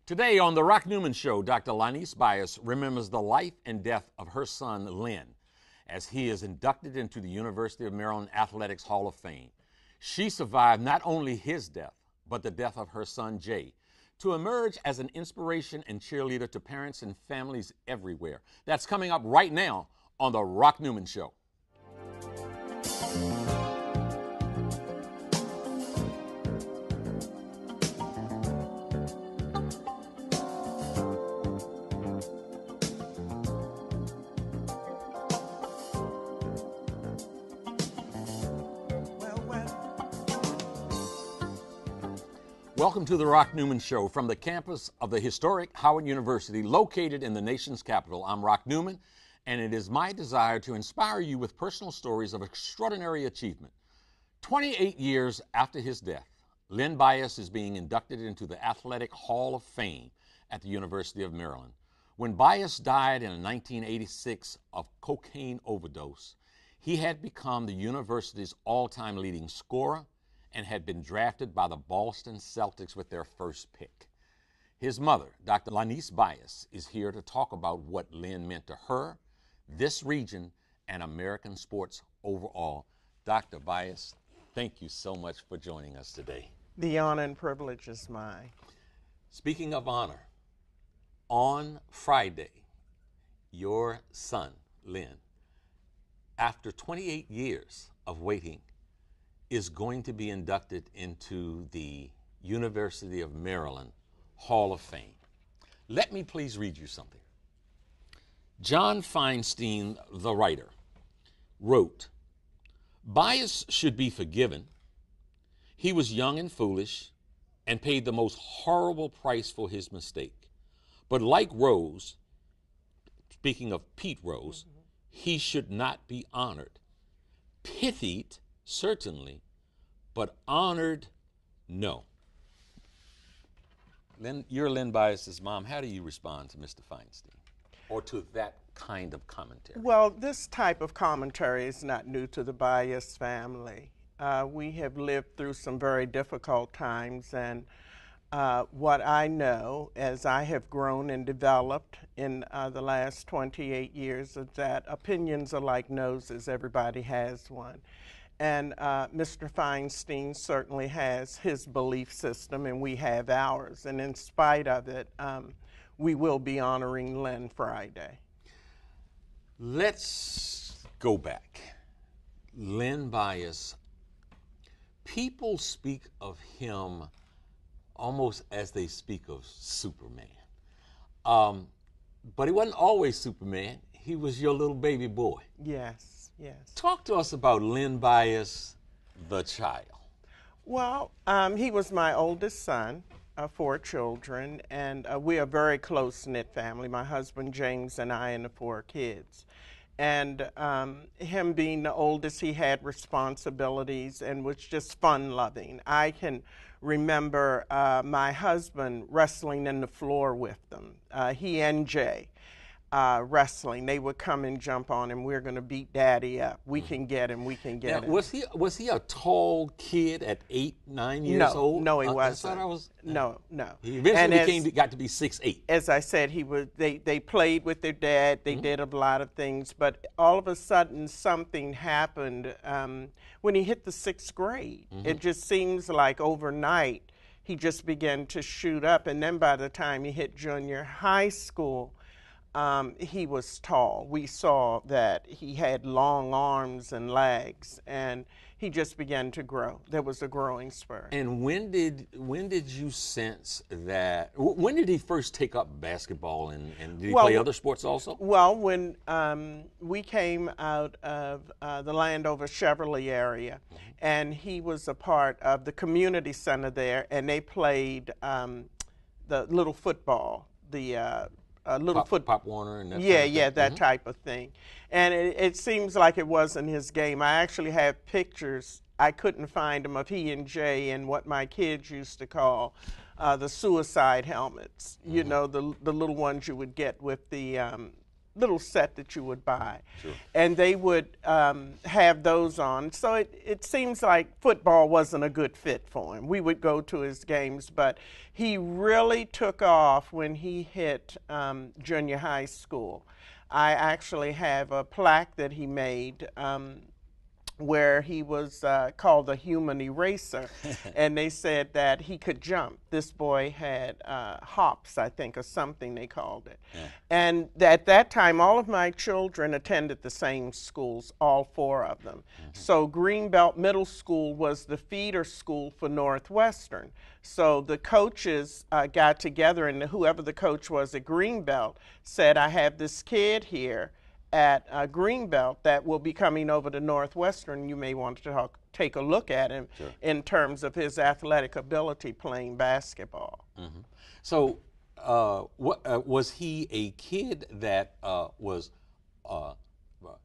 Today on The Rock Newman Show, Dr. Lonise Bias remembers the life and death of her son, Lynn, as he is inducted into the University of Maryland Athletics Hall of Fame. She survived not only his death, but the death of her son, Jay, to emerge as an inspiration and cheerleader to parents and families everywhere. That's coming up right now on The Rock Newman Show. Welcome to The Rock Newman Show from the campus of the historic Howard University, located in the nation's capital. I'm Rock Newman, and it is my desire to inspire you with personal stories of extraordinary achievement. 28 years after his death, Len Bias is being inducted into the Athletic Hall of Fame at the University of Maryland. When Bias died in 1986 of cocaine overdose, he had become the university's all-time leading scorer and had been drafted by the Boston Celtics with their first pick. His mother, Dr. Lonise Bias, is here to talk about what Len meant to her, this region, and American sports overall. Dr. Bias, thank you so much for joining us today. The honor and privilege is mine. Speaking of honor, on Friday, your son, Len, after 28 years of waiting, is going to be inducted into the University of Maryland Hall of Fame. Let me please read you something. John Feinstein, the writer, wrote, "Bias should be forgiven. He was young and foolish and paid the most horrible price for his mistake. But like Rose," speaking of Pete Rose, "he should not be honored. Pitied, certainly, but honored, no." You're Len Bias's mom. How do you respond to Mr. Feinstein or to that kind of commentary? Well, this type of commentary is not new to the Bias family. We have lived through some very difficult times, and what I know as I have grown and developed in the last 28 years is that opinions are like noses. Everybody has one. And Mr. Feinstein certainly has his belief system, and we have ours. And in spite of it, we will be honoring Len Friday. Let's go back. Len Bias, people speak of him almost as they speak of Superman. But he wasn't always Superman. He was your little baby boy. Yes, yes. Talk to us about Len Bias, the child. Well, he was my oldest son of 4 children, and we are a very close-knit family, my husband James and I and the 4 kids. And him being the oldest, he had responsibilities and was just fun-loving. I can remember my husband wrestling in the floor with them, he and Jay. Wrestling. They would come and jump on him. We're going to beat Daddy up. We can get him. We can get him. Was he a tall kid at 8, 9 years old? No, he wasn't. No. He eventually got to be 6'8". As I said, he was. They played with their dad. They did a lot of things, but all of a sudden something happened when he hit the 6th grade. It just seems like overnight he just began to shoot up, and then by the time he hit junior high school, he was tall. We saw that he had long arms and legs, and he just began to grow. There was a growing spurt. And when did you sense that? When did he first take up basketball, and did he play other sports also? Well, when we came out of the Landover Chevrolet area, and he was a part of the community center there, and they played the little football, Pop Warner and that that type of thing. And it seems like it wasn't his game. I actually have pictures, I couldn't find them, of he and Jay in what my kids used to call the suicide helmets. You know, the little ones you would get with the little set that you would buy. Sure. And they would have those on. So it seems like football wasn't a good fit for him. We would go to his games, but he really took off when he hit junior high school. I actually have a plaque that he made where he was called the human eraser, and they said that he could jump. This boy had hops, I think, or something they called it. Yeah. And at that time, all of my children attended the same schools, all 4 of them. Mm-hmm. So Greenbelt Middle School was the feeder school for Northwestern. So the coaches got together, and whoever the coach was at Greenbelt said, I have this kid here at Greenbelt that will be coming over to Northwestern. You may want to take a look at him. Sure. In terms of his athletic ability playing basketball. Mm-hmm. So what was he a kid that was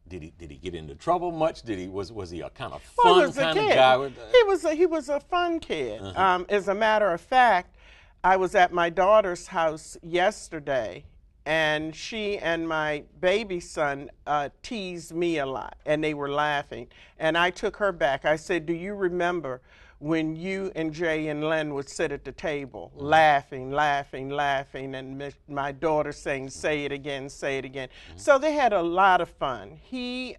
did he get into trouble much? Was he a kind of fun kind of guy? He was a fun kid. Uh-huh. As a matter of fact, I was at my daughter's house yesterday, and she and my baby son teased me a lot, and they were laughing. And I took her back. I said, do you remember when you and Jay and Len would sit at the table, mm-hmm. laughing, and my daughter saying, say it again, say it again. Mm-hmm. So they had a lot of fun. He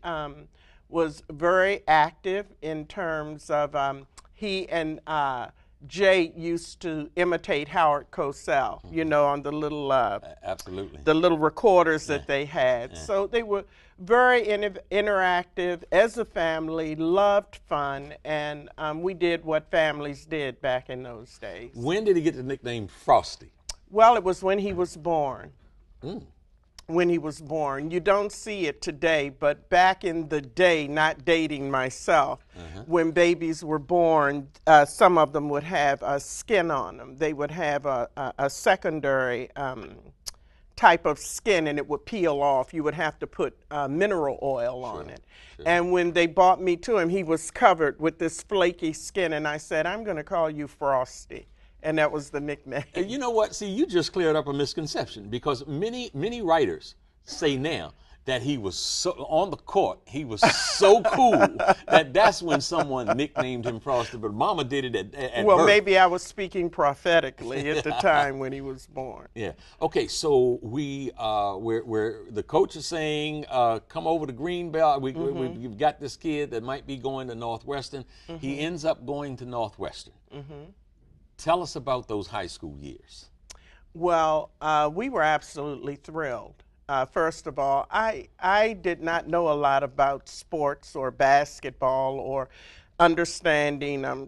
was very active in terms of, he and Jay used to imitate Howard Cosell, you know, on the little absolutely the little recorders that they had. Yeah. So they were very interactive as a family, loved fun, and we did what families did back in those days. When did he get the nickname Frosty? Well, it was when he was born. Mm. When he was born. You don't see it today, but back in the day, not dating myself, when babies were born, some of them would have a skin on them. They would have a secondary type of skin, and it would peel off. You would have to put mineral oil on it. Sure. And when they brought me to him, he was covered with this flaky skin, and I said, I'm going to call you Frosty. And that was the nickname. And you know what? See, you just cleared up a misconception, because many writers say now that he was so on the court, he was so cool that's when someone nicknamed him Frosty. But Mama did it at well, birth. Maybe I was speaking prophetically at the time when he was born. Yeah. Okay. So we're the coach is saying, come over to Greenbelt. We've got this kid that might be going to Northwestern. Mm-hmm. He ends up going to Northwestern. Mm-hmm. Tell us about those high school years. Well, we were absolutely thrilled. First of all, I did not know a lot about sports or basketball or understanding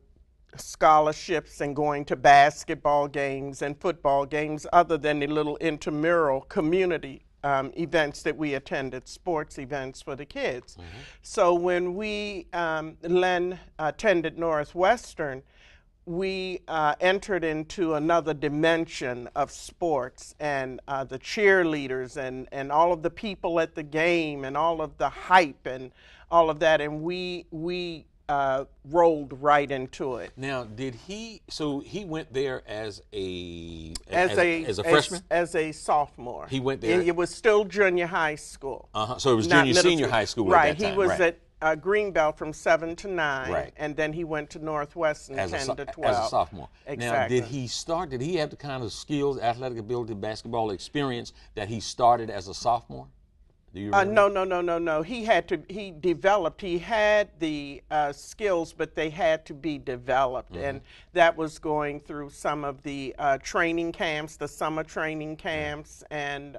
scholarships and going to basketball games and football games other than the little intramural community events that we attended, sports events for the kids. Mm-hmm. So when Len attended Northwestern, we entered into another dimension of sports, and the cheerleaders and all of the people at the game and all of the hype and all of that, and we rolled right into it. Now, so he went there as a freshman? As a sophomore. He went there? It was still junior high school. So it was senior high school right. At that time. He was at Greenbelt from 7 to 9, right. And then he went to Northwestern 10 to 12. As a sophomore. Exactly. Now, did he have the kind of skills, athletic ability, basketball experience that he started as a sophomore? Do you remember? No. He developed. He had the skills, but they had to be developed. Mm-hmm. And that was going through some of the training camps, the summer training camps, and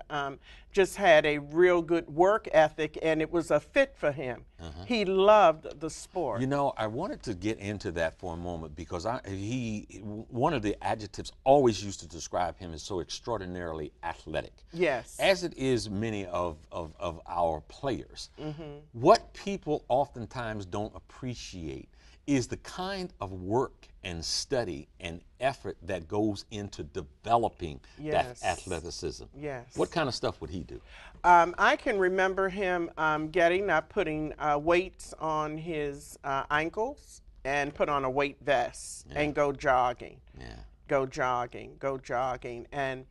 just had a real good work ethic, and it was a fit for him. Uh-huh. He loved the sport. You know, I wanted to get into that for a moment, because one of the adjectives always used to describe him is so extraordinarily athletic. Yes. As it is many of our players. Mm-hmm. What people oftentimes don't appreciate is the kind of work and study and effort that goes into developing that athleticism. Yes. What kind of stuff would he do? I can remember him getting up, putting weights on his ankles, and put on a weight vest and go jogging. Yeah. Go jogging. And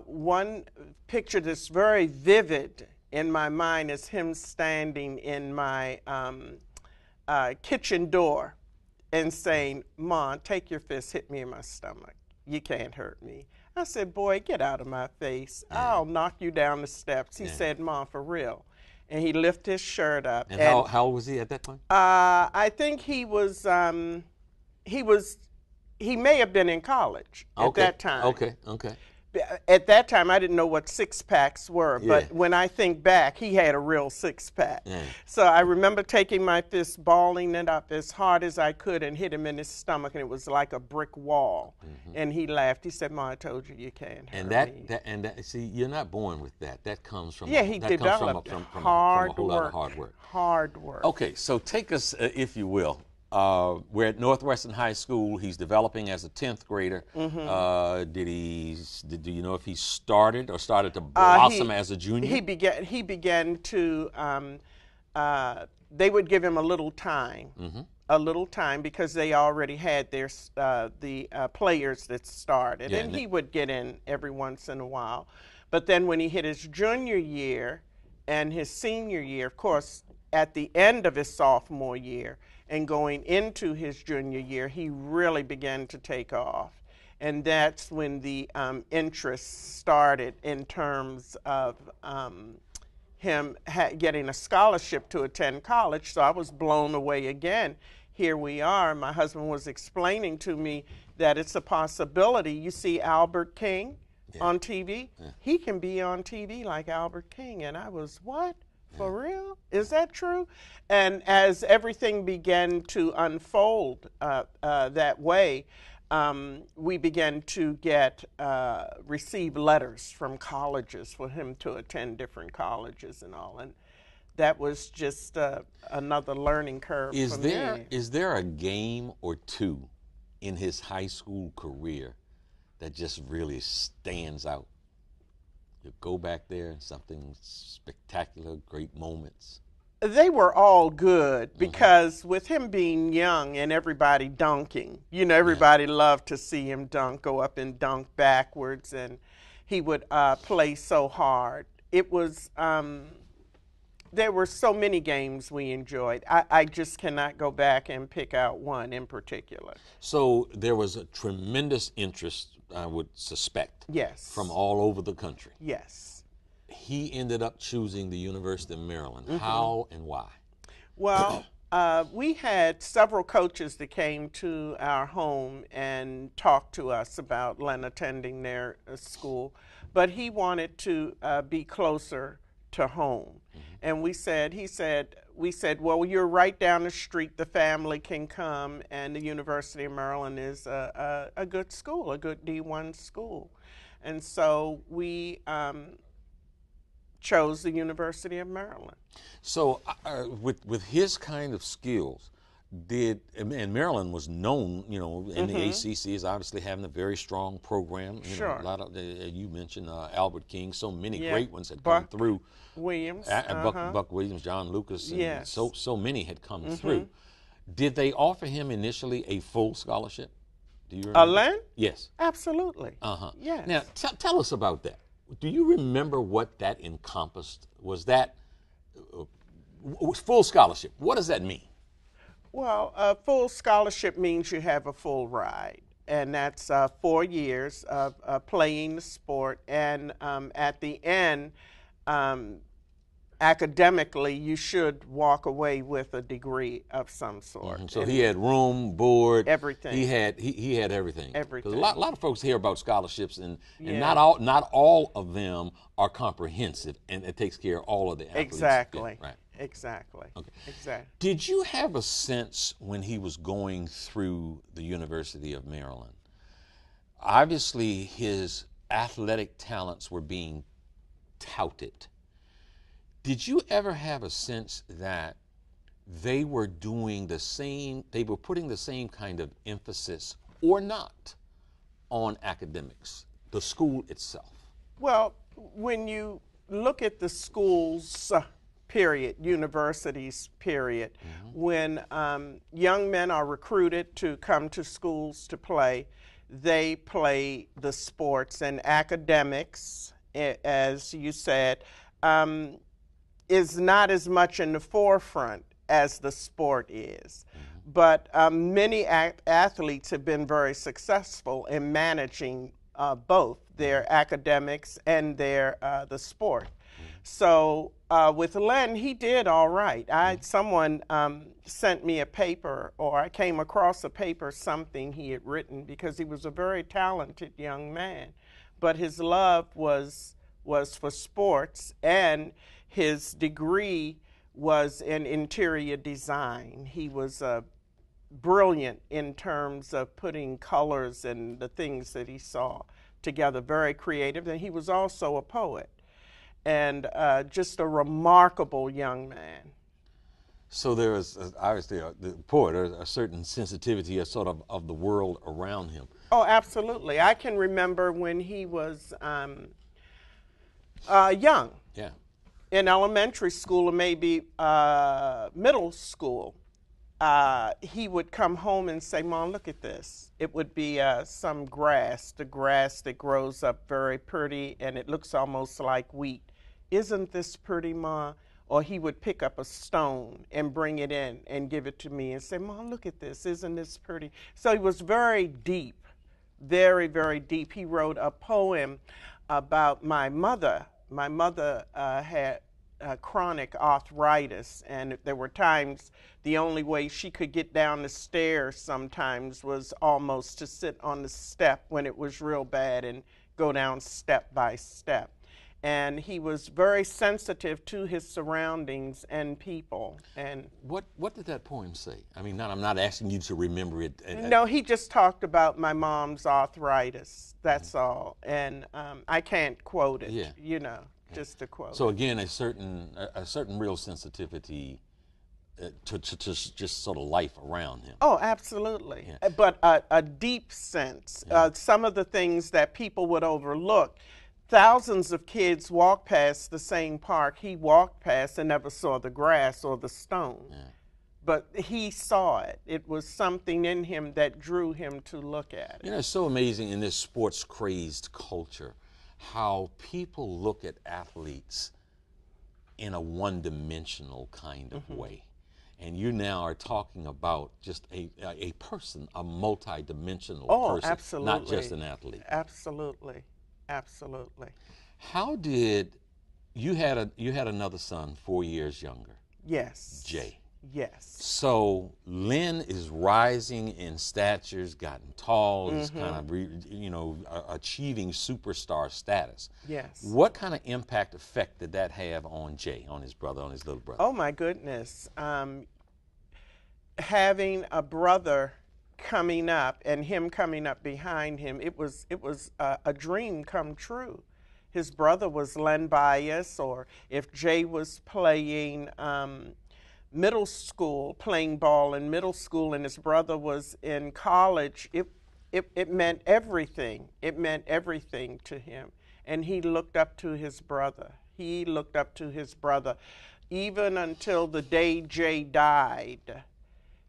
one picture that's very vivid in my mind is him standing in my kitchen door and saying, "Mom, take your fist, hit me in my stomach. You can't hurt me." I said, "Boy, get out of my face. I'll knock you down the steps." He said, "Mom, for real." And he lifted his shirt up. And how old was he at that point? I think he may have been in college at that time. Okay. At that time, I didn't know what six-packs were, but Yeah. when I think back, he had a real six-pack. Yeah. So I remember taking my fist, balling it up as hard as I could, and hit him in his stomach, and it was like a brick wall. And he laughed. He said, "Ma, I told you, you can't hurt me." And that, see, you're not born with that. That comes from Yeah, he developed from a hard whole lot of work. hard work. Hard work. Okay, so take us, if you will. We're at Northwestern High School. He's developing as a 10th grader. Do you know if he started to blossom as a junior? He began to. They would give him a little time, because they already had their the players that started, Yeah, and he would get in every once in a while. But then when he hit his junior year and his senior year, of course, at the end of his sophomore year and going into his junior year, he really began to take off. And that's when the interest started in terms of him getting a scholarship to attend college. So I was blown away again. Here we are. My husband was explaining to me that it's a possibility. You see Albert King on TV? Yeah. He can be on TV like Albert King. And I was, what? For real? Is that true? And as everything began to unfold that way, we began to receive letters from colleges for him to attend different colleges and all. And that was just another learning curve for me. Is there a game or two in his high school career that just really stands out? You go back there, something spectacular, great moments. They were all good because with him being young and everybody dunking, everybody loved to see him dunk, go up and dunk backwards, and he would play so hard. It was, there were so many games we enjoyed. I just cannot go back and pick out one in particular. So there was a tremendous interest, I would suspect. Yes. From all over the country. Yes. He ended up choosing the University of Maryland. How and why? Well, we had several coaches that came to our home and talked to us about Len attending their school, but he wanted to be closer to home. And we said, well, you're right down the street, the family can come, and the University of Maryland is a good school, a good D1 school. And so we chose the University of Maryland. So with his kind of skills, and Maryland was known, in the ACC as obviously having a very strong program. Sure. A lot of, you mentioned Albert King, so many great ones had come through. Williams. Buck Williams, John Lucas, and yes. so many had come through. Did they offer him initially a full scholarship? Do you remember? Len? Yes. Absolutely. Yes. Now, tell us about that. Do you remember what that encompassed? Was that full scholarship? What does that mean? Well, a full scholarship means you have a full ride, and that's 4 years of playing the sport, and at the end, academically, you should walk away with a degree of some sort. So he had room, board, everything. He had everything. Everything. 'Cause a lot of folks hear about scholarships, and not all of them are comprehensive, and it takes care of all of the athletes. Exactly. Yeah, right. Exactly. Okay. Exactly. Did you have a sense when he was going through the University of Maryland? Obviously, his athletic talents were being touted. Did you ever have a sense that they were doing the same, they were putting the same kind of emphasis or not on academics, the school itself? Well, when you look at the schools, period, universities, period, when young men are recruited to come to schools to play, they play the sports and academics, as you said. is not as much in the forefront as the sport is. But many athletes have been very successful in managing both their academics and their the sport. So with Len, he did all right. Someone sent me a paper, or I came across a paper, something he had written, because he was a very talented young man, but his love was for sports, and his degree was in interior design. He was brilliant in terms of putting colors and the things that he saw together, very creative, and he was also a poet, and just a remarkable young man. So there is obviously the poet, a certain sensitivity, a sort of the world around him. Oh, absolutely. I can remember when he was young, Yeah. in elementary school or maybe middle school. He would come home and say, "Mom, look at this." It would be some grass, the grass that grows up very pretty and it looks almost like wheat. "Isn't this pretty, Ma?" Or he would pick up a stone and bring it in and give it to me and say, "Mom, look at this. Isn't this pretty?" So he was very deep, very, very deep. He wrote a poem about my mother. My mother had chronic arthritis, and there were times the only way she could get down the stairs sometimes was almost to sit on the step when it was real bad and go down step by step. And he was very sensitive to his surroundings and people. And What did that poem say? I mean, I'm not asking you to remember it. no, he just talked about my mom's arthritis. That's all. And I can't quote it. Yeah. You know, just to quote. So again, a certain real sensitivity to just sort of life around him. Oh, absolutely. Yeah. But a deep sense. Some of the things that people would overlook. Thousands of kids walk past the same park he walked past and never saw the grass or the stone. Yeah. But he saw it. It was something in him that drew him to look at it. You know, it's so amazing in this sports crazed culture how people look at athletes in a one-dimensional kind of way. And you now are talking about just a person, a multi-dimensional person, Absolutely. not just an athlete. Absolutely. Absolutely. How did you had another son 4 years younger, Yes. Jay? Yes. So Lynn is rising in stature, has gotten tall, is kind of achieving superstar status. Yes. What kind of effect did that have on Jay, on his brother, on his little brother? Oh my goodness. Having a brother coming up and him coming up behind him, it was a dream come true. His brother was Lonise Bias, or if Jay was playing middle school, playing ball in middle school, and his brother was in college, it meant everything. It meant everything to him. And he looked up to his brother. He looked up to his brother. Even until the day Jay died,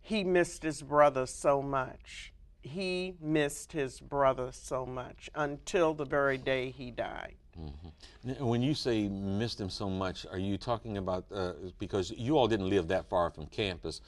he missed his brother so much. He missed his brother so much until the very day he died. Mm-hmm. When you say missed him so much, are you talking about, because you all didn't live that far from campus,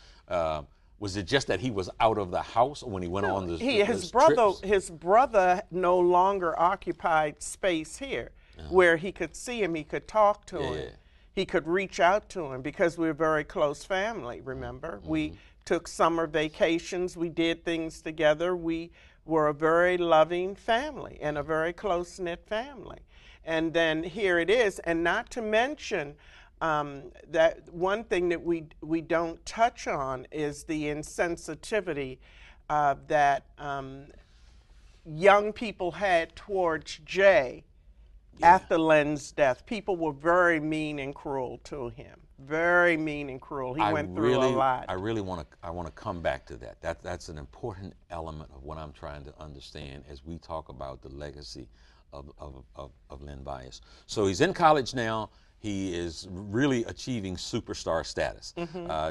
was it just that he was out of the house when he went on this his trips? His brother no longer occupied space here where he could see him, he could talk to him. Yeah. He could reach out to him because we were a very close family, remember? We took summer vacations, we did things together. We were a very loving family and a very close-knit family. And then here it is, and not to mention that one thing that we don't touch on is the insensitivity that young people had towards Jay after Len's death. People were very mean and cruel to him. Very mean and cruel. He went through a lot. I really want to come back to that. That's an important element of what I'm trying to understand as we talk about the legacy of Lonise Bias. So he's in college now. He is really achieving superstar status.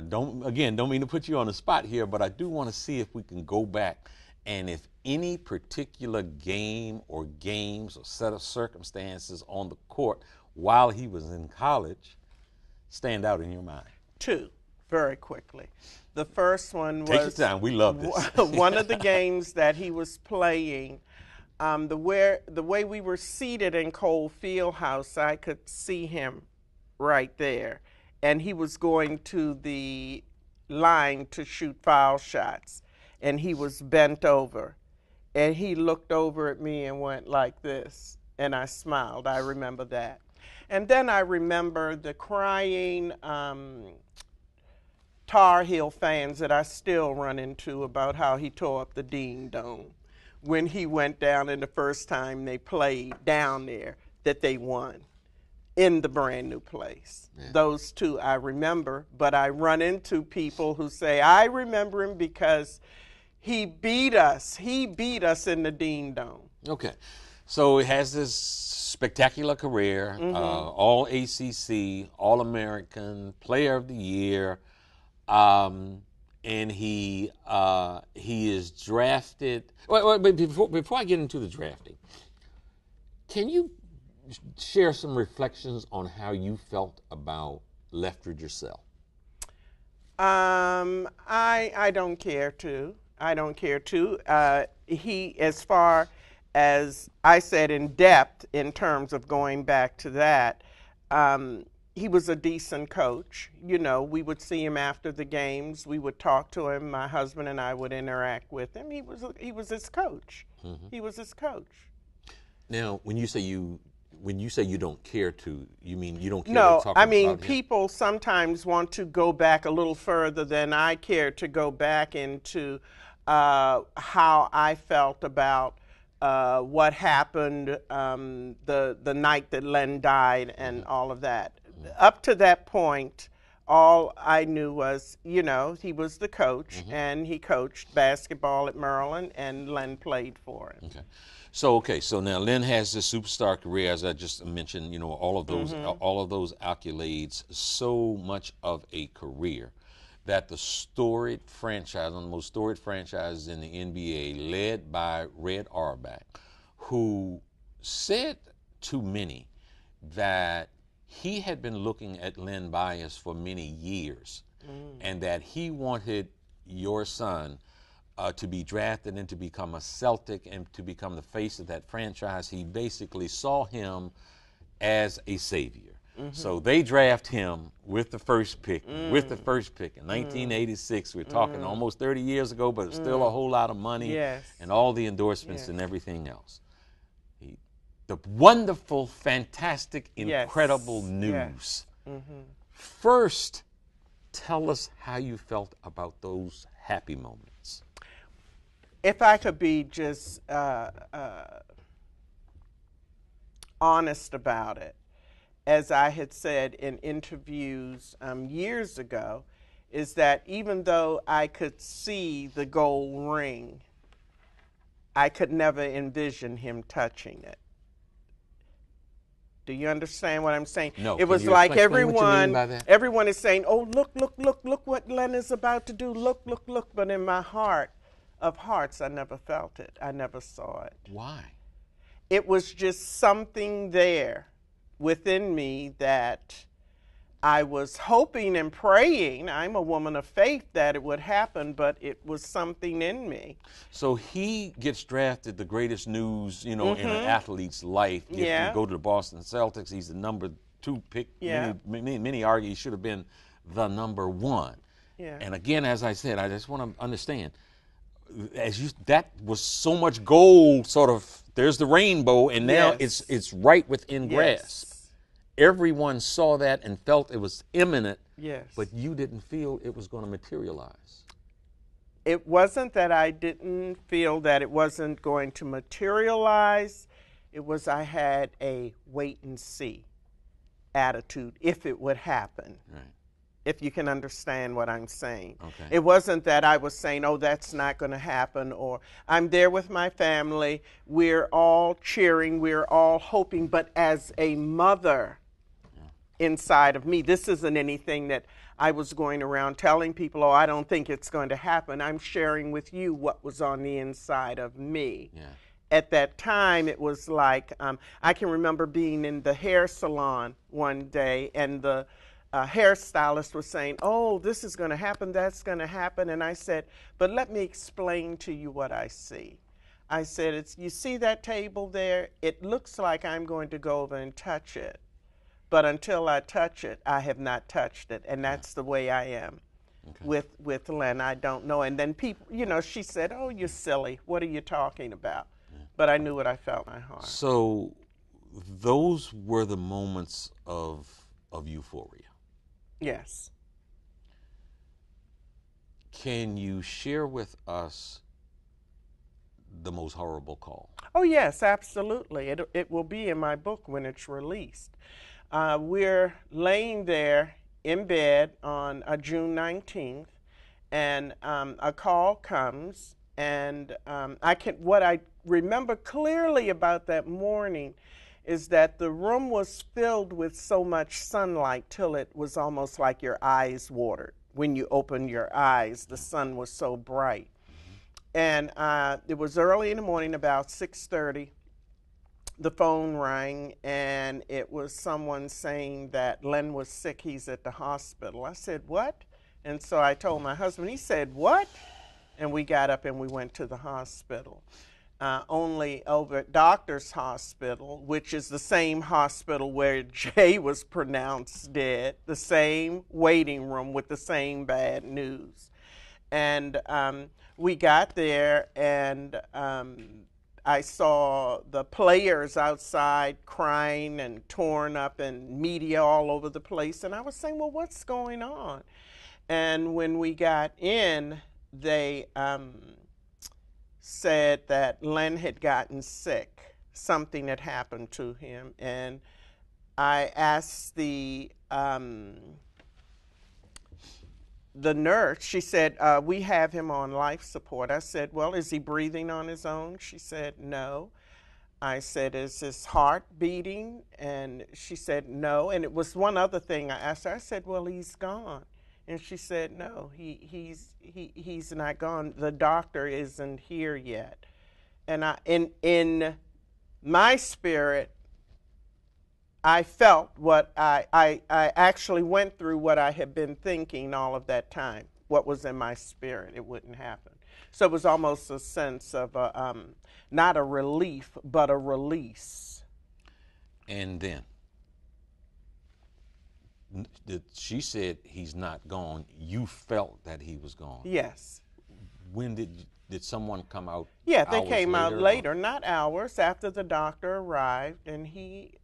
Don't mean to put you on the spot here, but I do want to see if we can go back and if any particular game or games or set of circumstances on the court while he was in college stand out in your mind? Two, very quickly. The first one Take your was time. We love this. one of the games that he was playing. The way we were seated in Cole Fieldhouse, I could see him right there, and he was going to the line to shoot foul shots, and he was bent over, and he looked over at me and went like this, and I smiled. I remember that. And then I remember the crying Tar Heel fans that I still run into about how he tore up the Dean Dome when he went down, and the first time they played down there that they won in the brand new place. Yeah. Those two I remember, but I run into people who say, I remember him because he beat us. He beat us in the Dean Dome. Okay. So he has this spectacular career, all ACC, All American, Player of the Year, and he is drafted. Wait, before I get into the drafting, can you share some reflections on how you felt about Lefteridge yourself? I don't care to. I don't care to. He, as far as I said, in depth in terms of going back to that, he was a decent coach. You know, we would see him after the games. We would talk to him. My husband and I would interact with him. He was his coach. He was his coach. Now, when you say you don't care to, you mean you don't care to talk about him? No, I mean, people sometimes want to go back a little further than I care to go back into how I felt about what happened the night that Len died and all of that. Up to that point, all I knew was, you know, he was the coach, and he coached basketball at Maryland, and Len played for him. So now Len has this superstar career, as I just mentioned. You know, all of those accolades, so much of a career that the storied franchise, one of the most storied franchises in the NBA, led by Red Auerbach, who said to many that he had been looking at Lonise Bias for many years, and that he wanted your son to be drafted and to become a Celtic and to become the face of that franchise. He basically saw him as a savior. So they draft him with the first pick, in 1986. We're talking almost 30 years ago, but it's still a whole lot of money, and all the endorsements and everything else. The wonderful, fantastic, incredible news. First, tell us how you felt about those happy moments. If I could be just honest about it, as I had said in interviews years ago, is that even though I could see the gold ring, I could never envision him touching it. Do you understand what I'm saying? No. It was like everyone is saying, oh, look what Len is about to do. Look. But in my heart of hearts, I never felt it. I never saw it. Why? It was just something there within me that I was hoping and praying. I'm a woman of faith that it would happen, but it was something in me. So he gets drafted, the greatest news, you know, in an athlete's life. If you go to the Boston Celtics, he's the number 2 pick. Many argue he should have been the number 1. And again, as I said, I just want to understand, that was so much gold, sort of, there's the rainbow, and now it's right within grasp. Everyone saw that and felt it was imminent, but you didn't feel it was going to materialize. It wasn't that I didn't feel that it wasn't going to materialize. It was I had a wait and see attitude if it would happen. Right. If you can understand what I'm saying. Okay. It wasn't that I was saying, oh, that's not going to happen, or I'm there with my family, we're all cheering, we're all hoping, but as a mother inside of me, this isn't anything that I was going around telling people, oh, I don't think it's going to happen. I'm sharing with you what was on the inside of me. At that time, it was like, I can remember being in the hair salon one day, and the hairstylist was saying, oh, this is going to happen, that's going to happen. And I said, but let me explain to you what I see. I said, you see that table there? It looks like I'm going to go over and touch it. But until I touch it, I have not touched it. And that's the way I am with Len. I don't know. And then people, you know, she said, oh, you're silly. What are you talking about? But I knew what I felt in my heart. So those were the moments of euphoria. Yes. Can you share with us the most horrible call? Oh, yes, absolutely. It will be in my book when it's released. We're laying there in bed on June 19th, and a call comes, and what I remember clearly about that morning is that the room was filled with so much sunlight till it was almost like your eyes watered. When you opened your eyes, the sun was so bright. And it was early in the morning, about 6:30. The phone rang, and it was someone saying that Len was sick, he's at the hospital. I said, what? And so I told my husband, he said, what? And we got up and we went to the hospital. Only over at Doctor's Hospital, which is the same hospital where Jay was pronounced dead, the same waiting room with the same bad news. And we got there, and I saw the players outside crying and torn up and media all over the place. And I was saying, well, what's going on? And when we got in, they said that Len had gotten sick. Something had happened to him. And I asked the nurse, she said, we have him on life support. I said, well, is he breathing on his own? She said, no. I said, is his heart beating? And she said, no. And it was one other thing I asked her. I said, well, he's gone. And she said, no, he's not gone. The doctor isn't here yet. And in my spirit, I felt what I actually went through what I had been thinking all of that time. What was in my spirit, it wouldn't happen. So it was almost a sense of not a relief, but a release. And then she said he's not gone. You felt that he was gone. Yes. When did someone come out? Yeah, they came out later, or? not hours after the doctor arrived, and he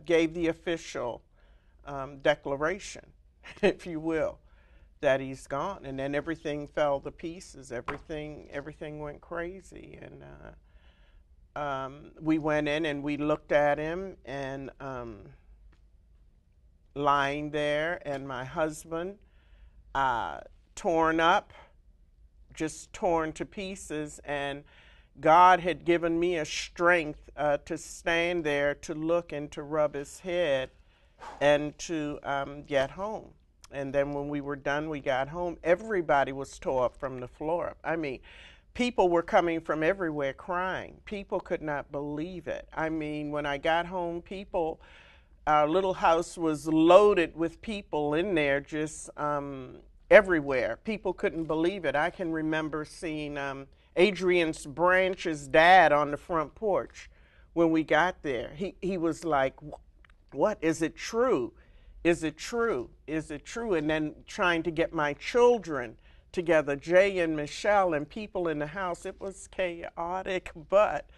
gave the official declaration, if you will, that he's gone. And then everything fell to pieces. Everything went crazy. And we went in and we looked at him, and lying there, and my husband torn up, just torn to pieces. And God had given me a strength to stand there, to look and to rub his head and to get home. And then when we were done, we got home. Everybody was tore up from the floor up. I mean, people were coming from everywhere crying. People could not believe it. I mean, when I got home, our little house was loaded with people in there, just everywhere. People couldn't believe it. I can remember seeing Adrian Branch's dad on the front porch when we got there. He was like, what, is it true? Is it true? Is it true? And then trying to get my children together, Jay and Michelle, and people in the house. It was chaotic, but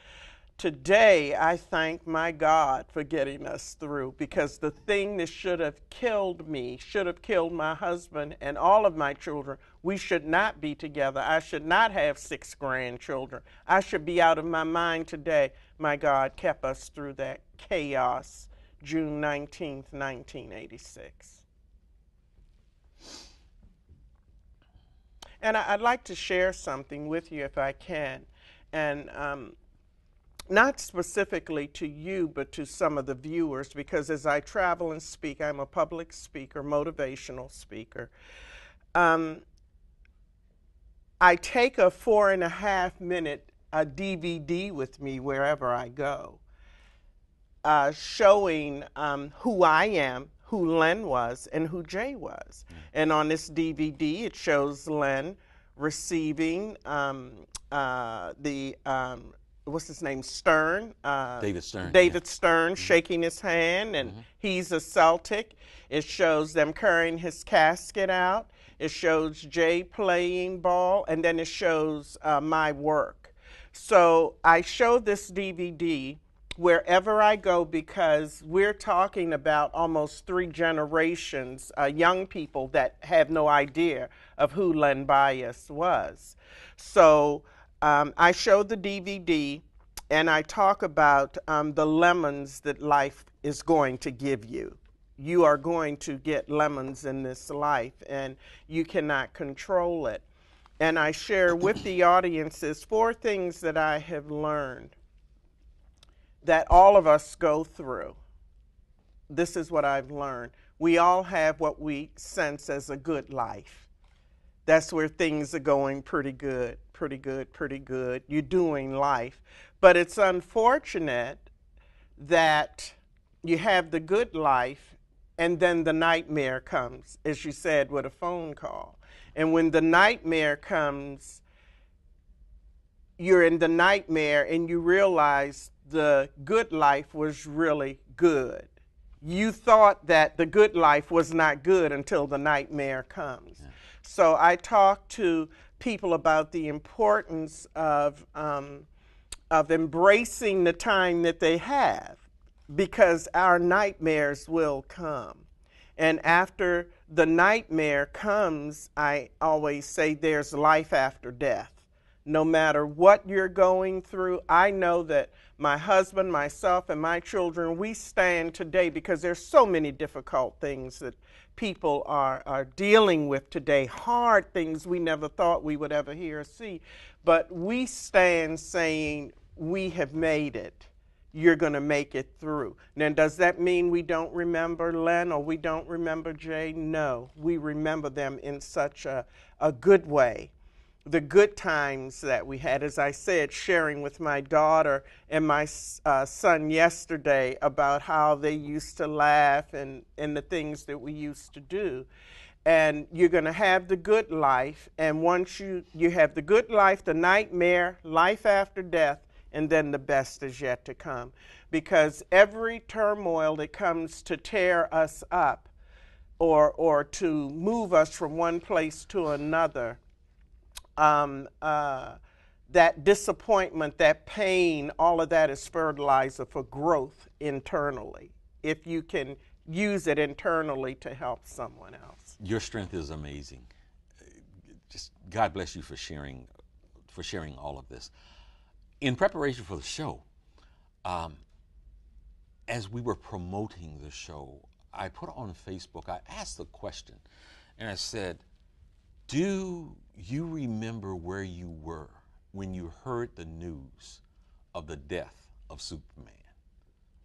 today I thank my God for getting us through, because the thing that should have killed me, should have killed my husband and all of my children. We should not be together. I should not have 6 grandchildren. I should be out of my mind today. My God kept us through that chaos. June 19th, 1986. And I'd like to share something with you if I can. And not specifically to you, but to some of the viewers, because as I travel and speak, I'm a public speaker, motivational speaker. I take a 4.5-minute DVD with me wherever I go, showing who I am, who Len was and who Jay was. And on this DVD, it shows Len receiving what's his name, Stern? David Stern. David Stern shaking his hand, and he's a Celtic. It shows them carrying his casket out. It shows Jay playing ball, and then it shows my work. So I show this DVD wherever I go because we're talking about almost 3 generations, young people that have no idea of who Len Bias was. So I show the DVD and I talk about the lemons that life is going to give you. You are going to get lemons in this life and you cannot control it. And I share with the audiences 4 things that I have learned that all of us go through. This is what I've learned. We all have what we sense as a good life. That's where things are going pretty good, pretty good, pretty good. You're doing life. But it's unfortunate that you have the good life and then the nightmare comes, as you said, with a phone call. And when the nightmare comes, you're in the nightmare and you realize the good life was really good. You thought that the good life was not good until the nightmare comes. Yeah. So I talk to people about the importance of embracing the time that they have, because our nightmares will come. And after the nightmare comes, I always say there's life after death. No matter what you're going through, I know that my husband, myself, and my children, we stand today because there's so many difficult things that people are dealing with today, hard things we never thought we would ever hear or see. But we stand saying, we have made it. You're going to make it through. Now, does that mean we don't remember Len or we don't remember Jay? No, we remember them in such a good way. The good times that we had, as I said, sharing with my daughter and my son yesterday about how they used to laugh and the things that we used to do. And you're going to have the good life, and once you have the good life, the nightmare, life after death, and then the best is yet to come. Because every turmoil that comes to tear us up or to move us from one place to another, that disappointment, that pain, all of that is fertilizer for growth internally, if you can use it internally to help someone else. Your strength is amazing. Just God bless you for sharing all of this. In preparation for the show, as we were promoting the show, I put on Facebook, I asked the question, and I said, do you remember where you were when you heard the news of the death of Superman,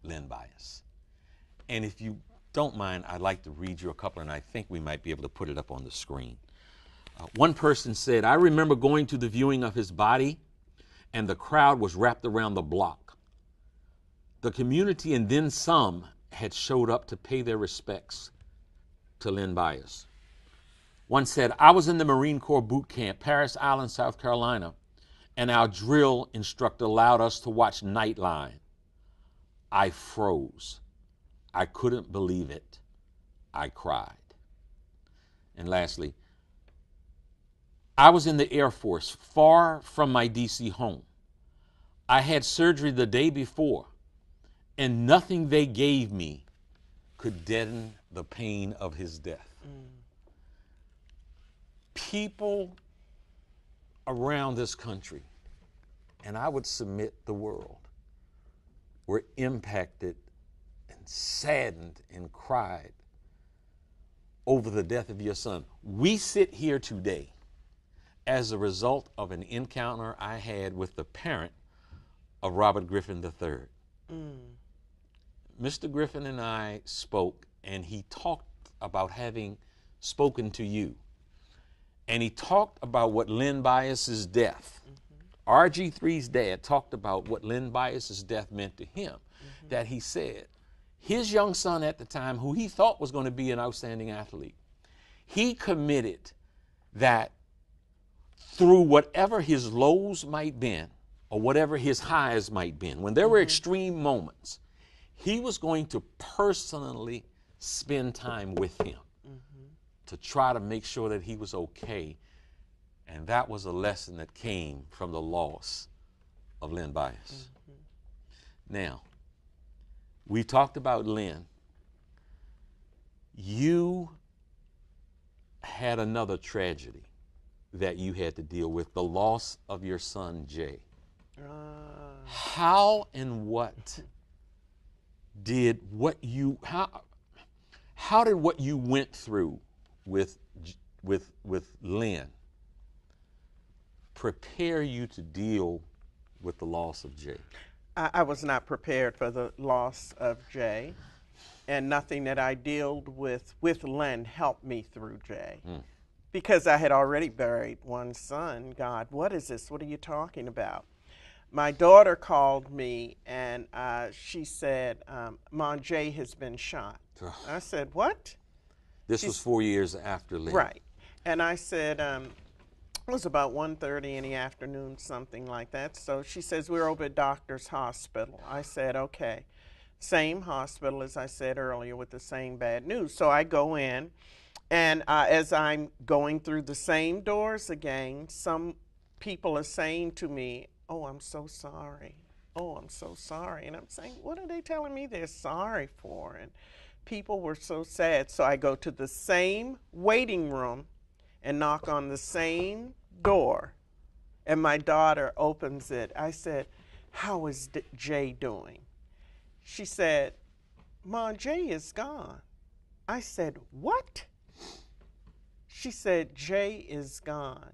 Len Bias? And if you don't mind, I'd like to read you a couple, and I think we might be able to put it up on the screen. One person said, I remember going to the viewing of his body, and the crowd was wrapped around the block. The community and then some had showed up to pay their respects to Len Bias. One said, I was in the Marine Corps boot camp, Parris Island, South Carolina, and our drill instructor allowed us to watch Nightline. I froze. I couldn't believe it. I cried. And lastly, I was in the Air Force, far from my D.C. home. I had surgery the day before, and nothing they gave me could deaden the pain of his death. People around this country, and I would submit the world, were impacted and saddened and cried over the death of your son. We sit here today as a result of an encounter I had with the parent of Robert Griffin III. Mr. Griffin and I spoke, and he talked about having spoken to you. And he talked about what Len Bias's death, RG3's dad talked about what Len Bias's death meant to him. That he said, his young son at the time, who he thought was going to be an outstanding athlete, he committed that through whatever his lows might been or whatever his highs might been, when there were extreme moments, he was going to personally spend time with him to try to make sure that he was okay. And that was a lesson that came from the loss of Lynn Bias. Now, we talked about Lynn. You had another tragedy that you had to deal with, the loss of your son, Jay. How and what did what you, how did what you went through with Lynn prepare you to deal with the loss of Jay? I was not prepared for the loss of Jay, and nothing that I dealt with Lynn helped me through Jay. Because I had already buried one son. God, what is this? What are you talking about? My daughter called me, and she said, Mom, Jay has been shot. I said, what? This was 4 years after Lynn. Right. And I said, it was about 1:30 in the afternoon, something like that. So she says, we're over at Doctor's Hospital. I said, okay. Same hospital, as I said earlier, with the same bad news. So I go in, and as I'm going through the same doors again, some people are saying to me, oh, I'm so sorry. Oh, I'm so sorry. And I'm saying, what are they telling me they're sorry for? And people were so sad. So I go to the same waiting room and knock on the same door. And my daughter opens it. I said, how is Jay doing? She said, Mom, Jay is gone. I said, what? She said, Jay is gone.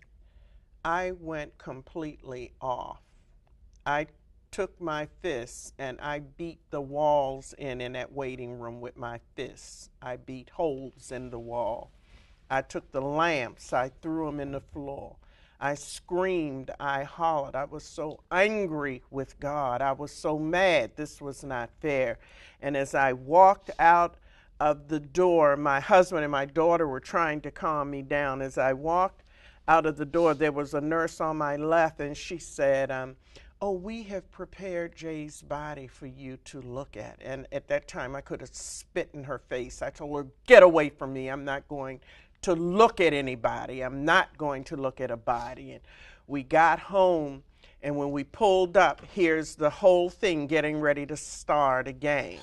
I went completely off. I took my fists and I beat the walls in that waiting room with my fists. I beat holes in the wall. I took the lamps, I threw them in the floor. I screamed, I hollered. I was so angry with God. I was so mad. This was not fair. And as I walked out of the door, my husband and my daughter were trying to calm me down. As I walked out of the door, there was a nurse on my left, and she said, oh, we have prepared Jay's body for you to look at. And at that time, I could have spit in her face. I told her, get away from me. I'm not going to look at anybody. I'm not going to look at a body. And we got home, and when we pulled up, here's the whole thing getting ready to start again.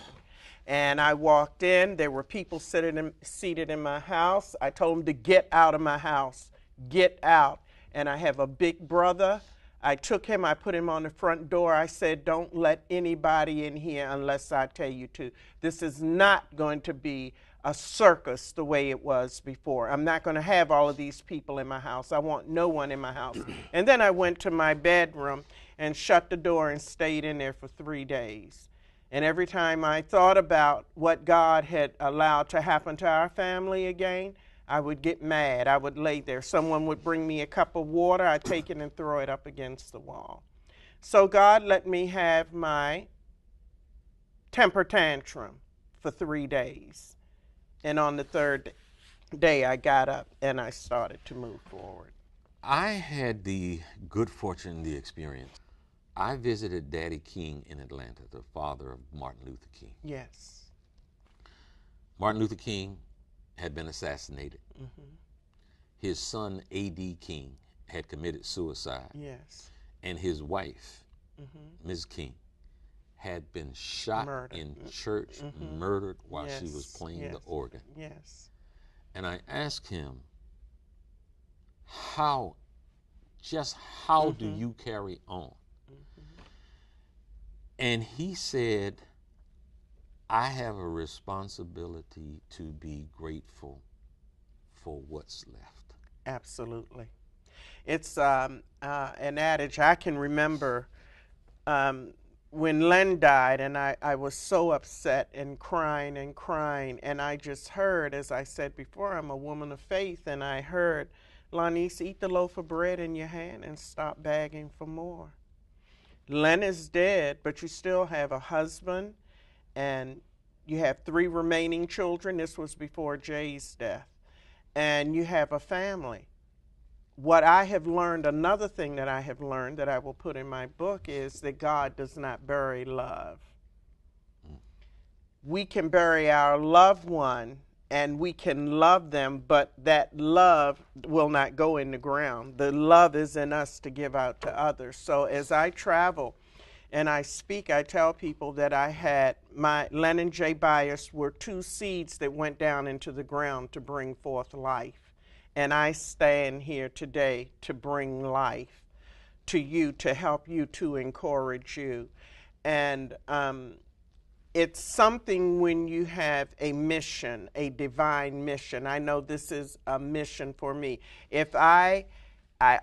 And I walked in. There were people seated in my house. I told them to get out of my house. Get out. And I have a big brother. I took him, I put him on the front door. I said, don't let anybody in here unless I tell you to. This is not going to be a circus the way it was before. I'm not going to have all of these people in my house. I want no one in my house. And then I went to my bedroom and shut the door and stayed in there for 3 days. And every time I thought about what God had allowed to happen to our family again, I would get mad. I would lay there. Someone would bring me a cup of water. I'd take it and throw it up against the wall. So God let me have my temper tantrum for 3 days. And on the third day, I got up and I started to move forward. I had the good fortune, the experience. I visited Daddy King in Atlanta, the father of Martin Luther King. Yes. Martin Luther King had been assassinated. His son, A.D. King, had committed suicide. Yes. And his wife, Ms. King, had been shot in church, murdered while she was playing the organ. Yes. And I asked him, how do you carry on? And he said, I have a responsibility to be grateful for what's left. Absolutely. It's an adage. I can remember when Len died, and I was so upset and crying, and I just heard, as I said before, I'm a woman of faith, and I heard, Lonise, eat the loaf of bread in your hand and stop begging for more. Len is dead, but you still have a husband and You have 3 remaining children. This was before Jay's death. And you have a family. What I have learned, another thing that I have learned that I will put in my book, is that God does not bury love. We can bury our loved one and we can love them, but that love will not go in the ground. The love is in us to give out to others. So as I travel and I speak, I tell people that I had my Lonise Bias were 2 seeds that went down into the ground to bring forth life. And I stand here today to bring life to you, to help you, to encourage you. And it's something when you have a mission, a divine mission. I know this is a mission for me. If I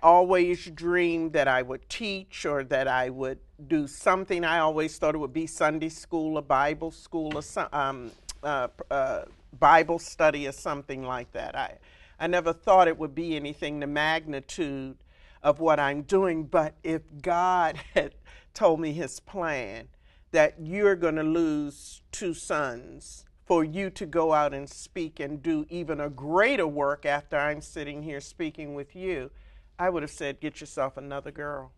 always dreamed that I would teach or that I would do something. I always thought it would be Sunday school, a Bible school, or Bible study or something like that. I never thought it would be anything the magnitude of what I'm doing, but if God had told me his plan, that you're going to lose 2 sons for you to go out and speak and do even a greater work after I'm sitting here speaking with you, I would have said, get yourself another girl.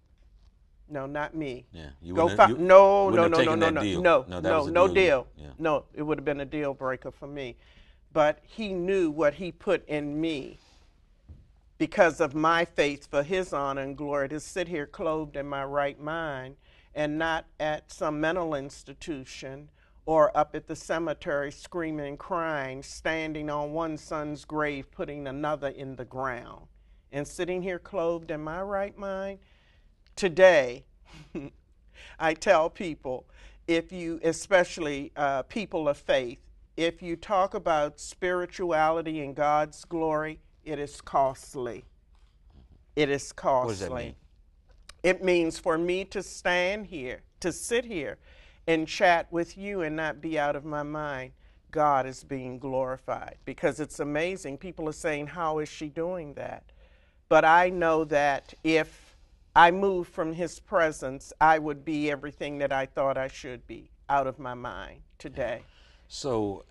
No, not me. Yeah, you go wouldn't, find. No, wouldn't no, have no, taken no, that no, deal. no deal. Yeah. No, it would have been a deal breaker for me. But he knew what he put in me because of my faith for his honor and glory, to sit here clothed in my right mind and not at some mental institution or up at the cemetery screaming and crying, standing on one son's grave, putting another in the ground. And sitting here clothed in my right mind, today, I tell people, if you, especially people of faith, if you talk about spirituality and God's glory, it is costly. It is costly. What does that mean? It means for me to stand here, to sit here and chat with you and not be out of my mind, God is being glorified. Because it's amazing. People are saying, how is she doing that? But I know that if I moved from his presence, I would be everything that I thought I should be, out of my mind today. So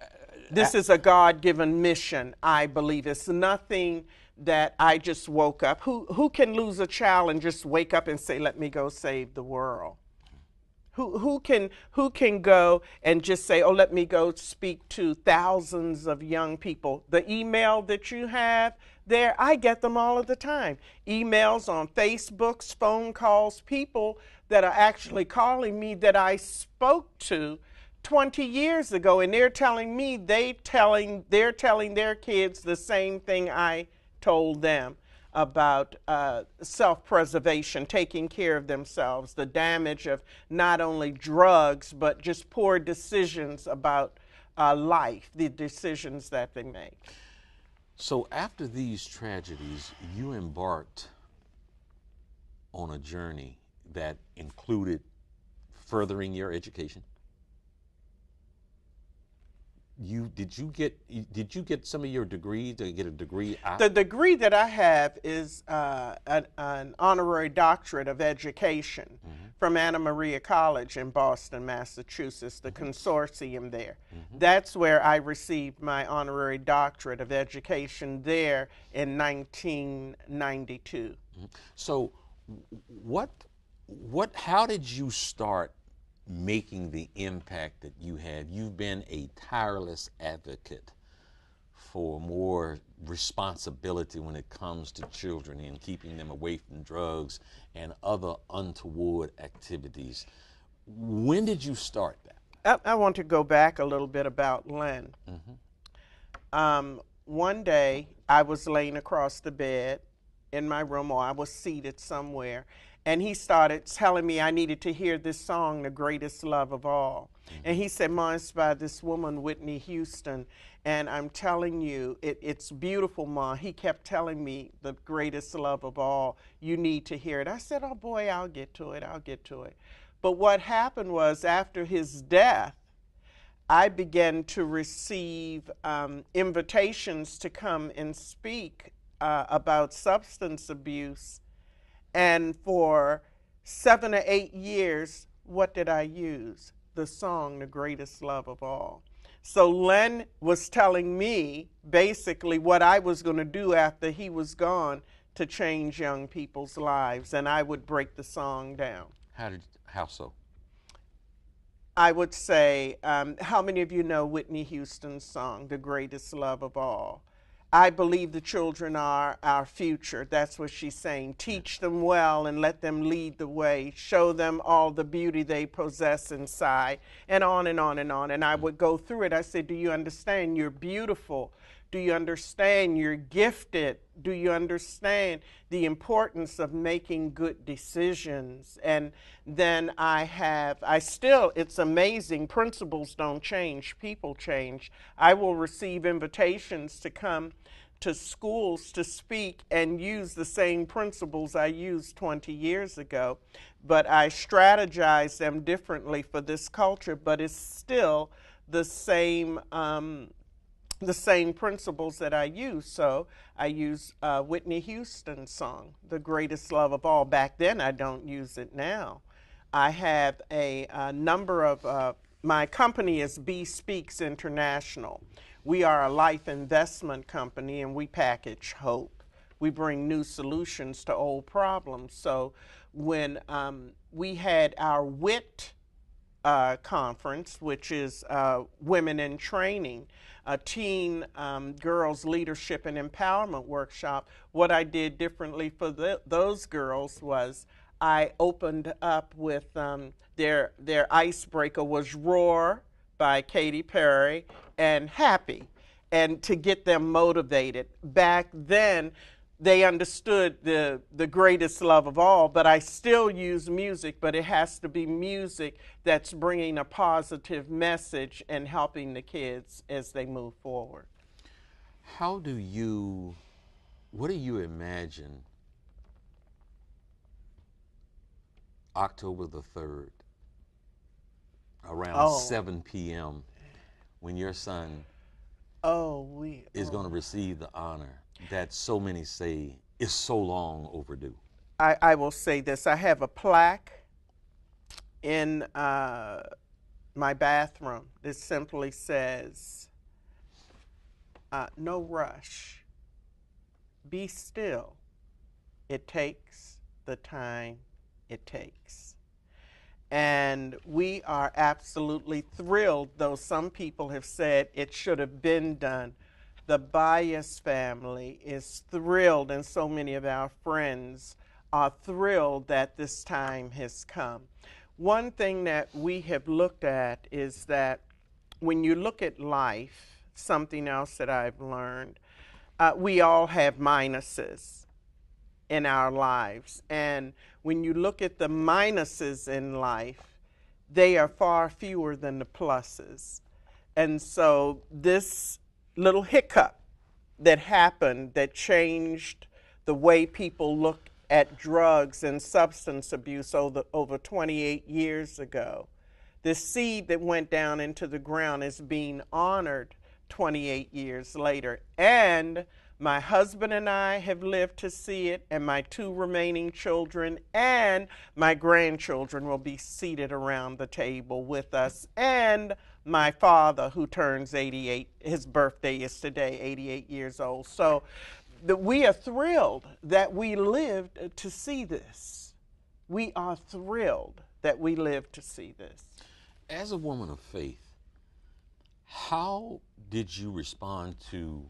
this is a God-given mission, I believe. It's nothing that I just woke up. Who can lose a child and just wake up and say, let me go save the world? Who can go and just say, oh, let me go speak to thousands of young people? The email that you have there, I get them all of the time. Emails on Facebooks, phone calls, people that are actually calling me that I spoke to 20 years ago, and they're telling me they're telling their kids the same thing I told them about self-preservation, taking care of themselves, the damage of not only drugs, but just poor decisions about life, the decisions that they make. So after these tragedies, you embarked on a journey that included furthering your education. Did you get some of your degree, to get a degree out? The degree that I have is an honorary doctorate of education from Anna Maria College in Boston, Massachusetts, the consortium there. That's where I received my honorary doctorate of education there in 1992. So how did you start making the impact that you have? You've been a tireless advocate for more responsibility when it comes to children and keeping them away from drugs and other untoward activities. When did you start that? I want to go back a little bit about Len. One day I was laying across the bed in my room, or I was seated somewhere, and he started telling me I needed to hear this song, The Greatest Love of All. And he said, Ma, it's by this woman, Whitney Houston, and I'm telling you, it's beautiful, Ma. He kept telling me the greatest love of all. You need to hear it. I said, oh boy, I'll get to it. I'll get to it. But what happened was, after his death, I began to receive invitations to come and speak about substance abuse. And for 7 or 8 years, what did I use? The song, The Greatest Love of All. So Len was telling me basically what I was going to do after he was gone to change young people's lives, and I would break the song down. How so? I would say, how many of you know Whitney Houston's song, The Greatest Love of All? I believe the children are our future. That's what she's saying. Teach them well and let them lead the way. Show them all the beauty they possess inside, and on and on and on. And I would go through it. I said, do you understand you're beautiful? Do you understand you're gifted? Do you understand the importance of making good decisions? And then it's amazing, principles don't change, people change. I will receive invitations to come to schools to speak and use the same principles I used 20 years ago, but I strategize them differently for this culture, but it's still the same principles that I use. So I use Whitney Houston's song, The Greatest Love of All. Back then, I don't use it now. I have a number of, my company is B Speaks International. We are a life investment company, and we package hope. We bring new solutions to old problems. So when we had our WIT conference, which is Women in Training, a teen girls leadership and empowerment workshop, what I did differently for those girls was I opened up with their icebreaker was Roar by Katy Perry and Happy, and to get them motivated. Back then, they understood the greatest love of all, but I still use music, but it has to be music that's bringing a positive message and helping the kids as they move forward. What do you imagine October the 3rd, around 7 p.m., when your son is going to receive the honor that so many say is so long overdue? I will say this. I have a plaque in my bathroom that simply says, no rush, be still. It takes the time it takes. And we are absolutely thrilled, though some people have said it should have been done. The Bias family is thrilled, and so many of our friends are thrilled that this time has come. One thing that we have looked at is that when you look at life, something else that I've learned, we all have minuses in our lives. And when you look at the minuses in life, they are far fewer than the pluses. And so this little hiccup that happened that changed the way people look at drugs and substance abuse over 28 years ago, the seed that went down into the ground is being honored 28 years later. And my husband and I have lived to see it, and my 2 remaining children and my grandchildren will be seated around the table with us, and my father, who turns 88, his birthday is today, 88 years old. So we are thrilled that we lived to see this. We are thrilled that we lived to see this. As a woman of faith, how did you respond to,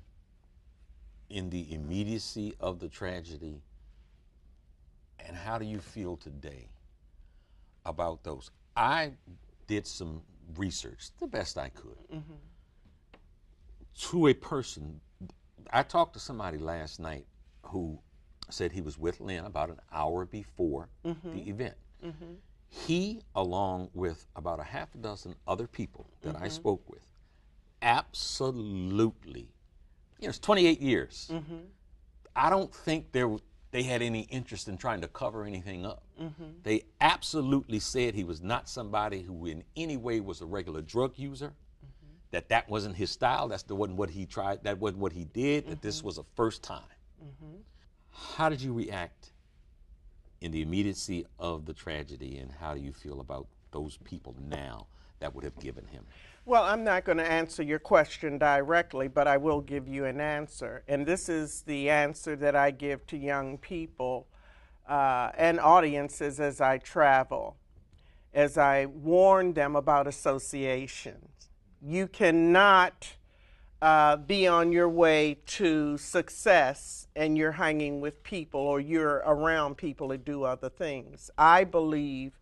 in the immediacy of the tragedy, and how do you feel today about those? I did some research, the best I could, to a person. I talked to somebody last night who said he was with Lynn about an hour before the event. He, along with about a half a dozen other people that I spoke with, absolutely, it's 28 years. I don't think they had any interest in trying to cover anything up. They absolutely said he was not somebody who in any way was a regular drug user, that wasn't his style, that wasn't what he tried, that wasn't what he did, that this was a first time. How did you react in the immediacy of the tragedy, and how do you feel about those people now that would have given him? Well, I'm not going to answer your question directly, but I will give you an answer. And this is the answer that I give to young people and audiences as I travel, as I warn them about associations. You cannot be on your way to success and you're hanging with people or you're around people that do other things. I believe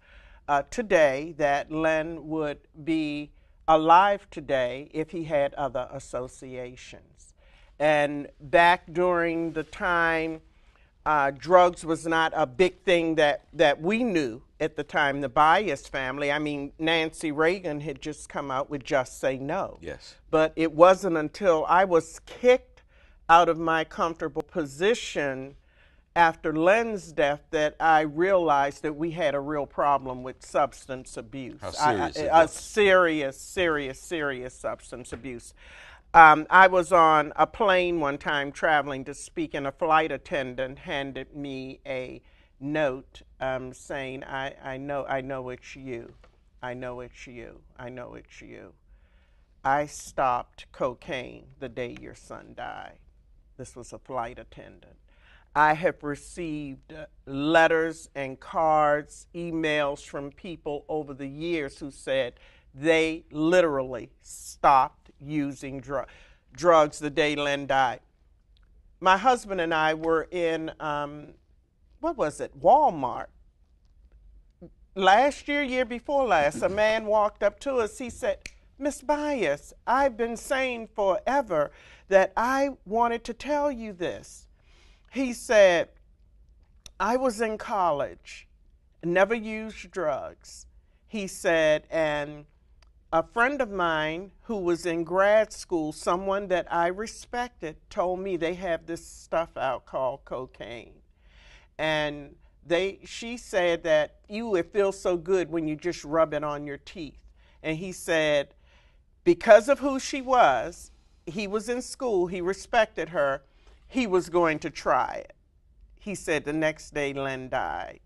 today that Len would be alive today if he had other associations. And back during the time drugs was not a big thing that we knew at the time, the Bias family. I mean, Nancy Reagan had just come out with Just Say No. Yes. But it wasn't until I was kicked out of my comfortable position after Len's death that I realized that we had a real problem with substance abuse. How serious it a was. serious substance abuse. I was on a plane one time traveling to speak, and a flight attendant handed me a note saying, I know it's you. I know it's you. I know it's you. I stopped cocaine the day your son died. This was a flight attendant. I have received letters and cards, emails from people over the years who said they literally stopped using drugs the day Len died. My husband and I were in, Walmart. Last year, year before last, a man walked up to us. He said, Miss Bias, I've been saying forever that I wanted to tell you this. He said, I was in college, never used drugs. He said, and a friend of mine who was in grad school, someone that I respected, told me they have this stuff out called cocaine. And she said that it feels so good when you just rub it on your teeth. And he said, because of who she was, he was in school, he respected her, he was going to try it. He said the next day Len died,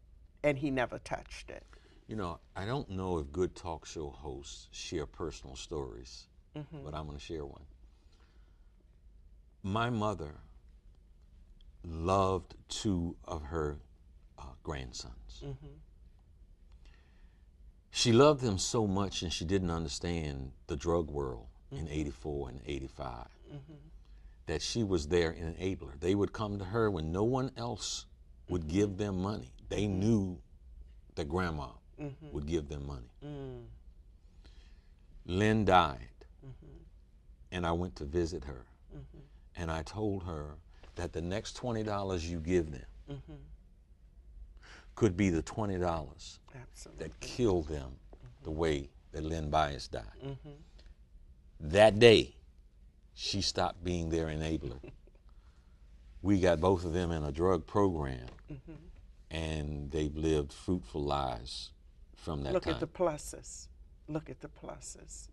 and he never touched it. You know, I don't know if good talk show hosts share personal stories, but I'm going to share one. My mother loved two of her grandsons. She loved them so much, and she didn't understand the drug world in 84 and 85. That she was their enabler. They would come to her when no one else would give them money. They knew that grandma would give them money. Len died, and I went to visit her, and I told her that the next $20 you give them could be the $20 that killed them the way that Len Bias died. That day, she stopped being their enabler. We got both of them in a drug program, and they've lived fruitful lives from that time. Look at the pluses. Look at the pluses.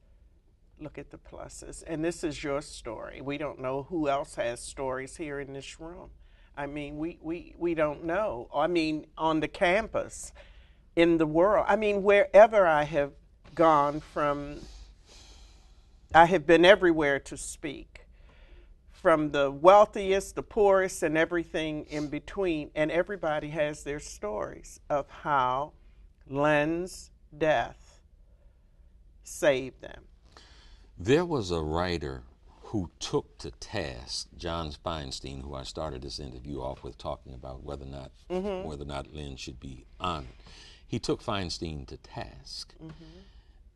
Look at the pluses. And this is your story. We don't know who else has stories here in this room. I mean, we don't know. I mean, on the campus, in the world. I mean, wherever I have gone from, I have been everywhere to speak, from the wealthiest, the poorest, and everything in between. And everybody has their stories of how Len's death saved them. There was a writer who took to task John Feinstein, who I started this interview off with talking about whether or not Len should be honored. He took Feinstein to task,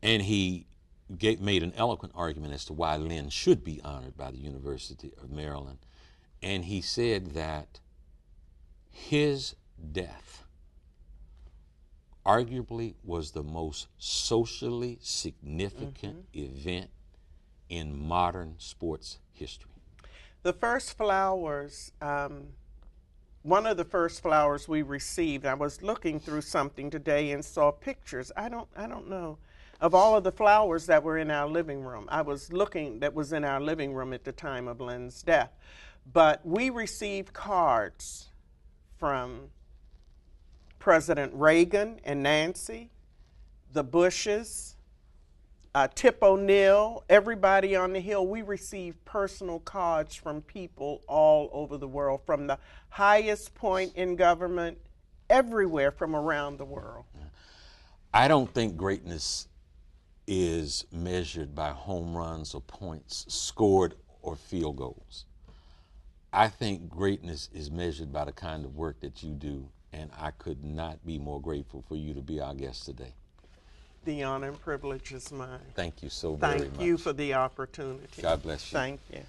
and he made an eloquent argument as to why Len should be honored by the University of Maryland. And he said that his death arguably was the most socially significant event in modern sports history. The first flowers, one of the first flowers we received, I was looking through something today and saw pictures. I don't know, of all of the flowers that were in our living room. I was looking, that was in our living room at the time of Len's death. But we received cards from President Reagan and Nancy, the Bushes, Tip O'Neill, everybody on the Hill, we receive personal cards from people all over the world, from the highest point in government, everywhere from around the world. I don't think greatness is measured by home runs or points scored or field goals. I think greatness is measured by the kind of work that you do, and I could not be more grateful for you to be our guest today. The honor and privilege is mine. Thank you so very much. Thank you for the opportunity. God bless you. Thank you.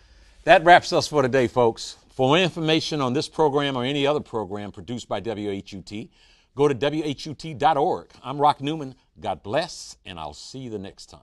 That wraps us for today, folks. For more information on this program or any other program produced by WHUT, go to WHUT.org. I'm Rock Newman. God bless, and I'll see you the next time.